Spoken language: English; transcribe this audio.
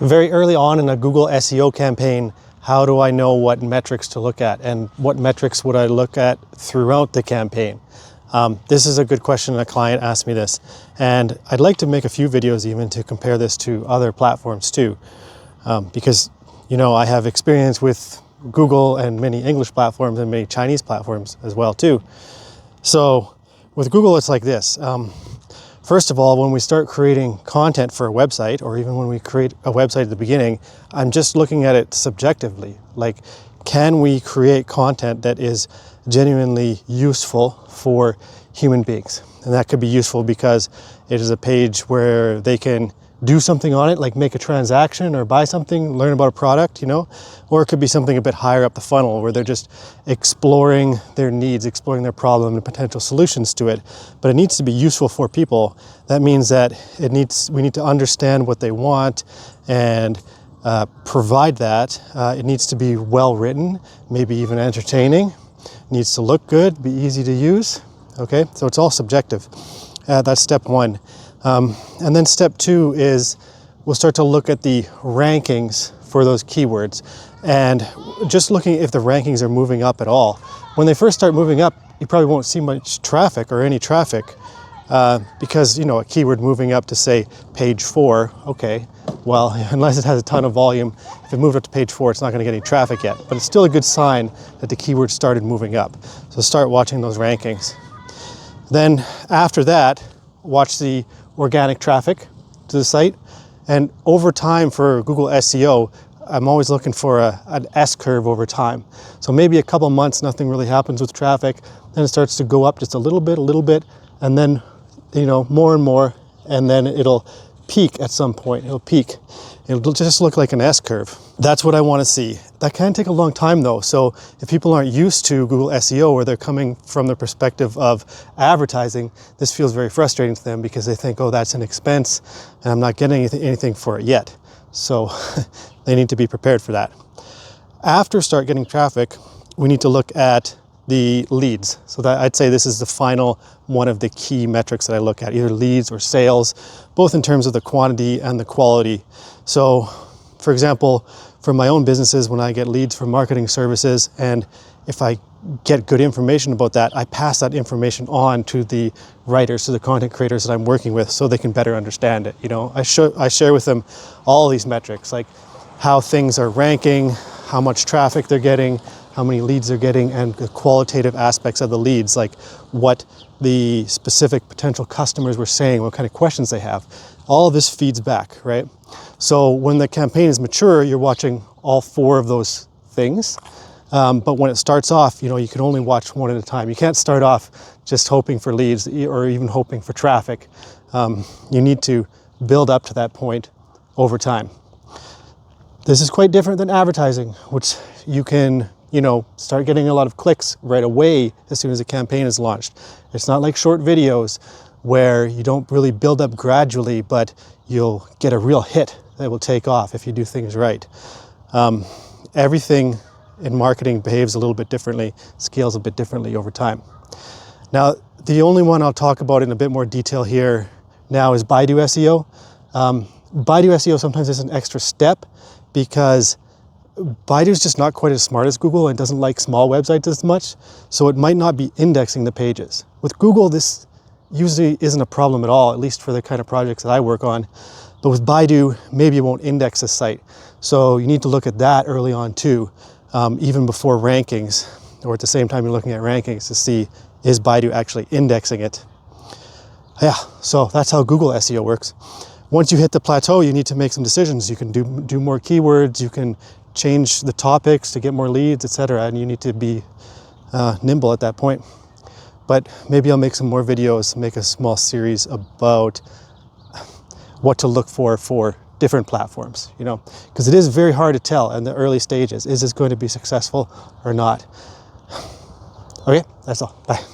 Very early on in a Google SEO campaign, how do I know what metrics to look at, and what metrics would I look at throughout the campaign? This is a good question. A client asked me this, and I'd like to make a few videos even to compare this to other platforms too, because I have experience with Google and many English platforms and many Chinese platforms as well too. So with Google, it's like this. First of all, when we start creating content for a website, or even when we create a website at the beginning, I'm just looking at it subjectively. Like, can we create content that is genuinely useful for human beings? And that could be useful because it is a page where they can do something on it, like make a transaction or buy something, learn about a product, or it could be something a bit higher up the funnel where they're just exploring their needs, exploring their problem and potential solutions to it. But it needs to be useful for people. That means that we need to understand what they want and provide that. It needs to be well written, maybe even entertaining. It needs to look good, be easy to use. Okay, so it's all subjective. That's step one. And then step two is we'll start to look at the rankings for those keywords, and just looking if the rankings are moving up at all. When they first start moving up, you probably won't see much traffic or any traffic because a keyword moving up to say page 4, okay, well, unless it has a ton of volume, if it moved up to page 4, it's not going to get any traffic yet, but it's still a good sign that the keyword started moving up. So start watching those rankings. Then after that, watch the organic traffic to the site. And over time for Google SEO, I'm always looking for an S-curve over time. So maybe a couple months, nothing really happens with traffic. Then it starts to go up just a little bit, and then, more and more, and then it'll peak at some point. It'll peak. It'll just look like an S-curve. That's what I want to see. That can take a long time though. So if people aren't used to Google SEO, or they're coming from the perspective of advertising, this feels very frustrating to them because they think, oh, that's an expense and I'm not getting anything for it yet. So they need to be prepared for that. After start getting traffic, we need to look at the leads. So that I'd say this is the final one of the key metrics that I look at, either leads or sales, both in terms of the quantity and the quality. So for example, for my own businesses, when I get leads for marketing services, and if I get good information about that, I pass that information on to the writers, to the content creators that I'm working with, so they can better understand it. I share with them all these metrics, like how things are ranking, how much traffic they're getting, how many leads they're getting, and the qualitative aspects of the leads, like what the specific potential customers were saying, what kind of questions they have. All of this feeds back, right? So when the campaign is mature, you're watching all 4 of those things. But when it starts off, you can only watch one at a time. You can't start off just hoping for leads or even hoping for traffic. You need to build up to that point over time. This is quite different than advertising, which you can start getting a lot of clicks right away as soon as a campaign is launched. It's not like short videos where you don't really build up gradually, but you'll get a real hit that will take off if you do things right. Everything in marketing behaves a little bit differently, scales a bit differently over time. Now, the only one I'll talk about in a bit more detail here now is Baidu SEO. Baidu SEO sometimes is an extra step because Baidu's just not quite as smart as Google and doesn't like small websites as much, so it might not be indexing the pages. With Google, this usually isn't a problem at all, at least for the kind of projects that I work on. But with Baidu, maybe it won't index a site. So you need to look at that early on too, even before rankings, or at the same time you're looking at rankings to see, is Baidu actually indexing it? Yeah, so that's how Google SEO works. Once you hit the plateau, you need to make some decisions. You can do more keywords, you can change the topics to get more leads, etc. And you need to be nimble at that point. But maybe I'll make some more videos, make a small series about what to look for different platforms, because it is very hard to tell in the early stages, is this going to be successful or not? Okay, that's all. Bye.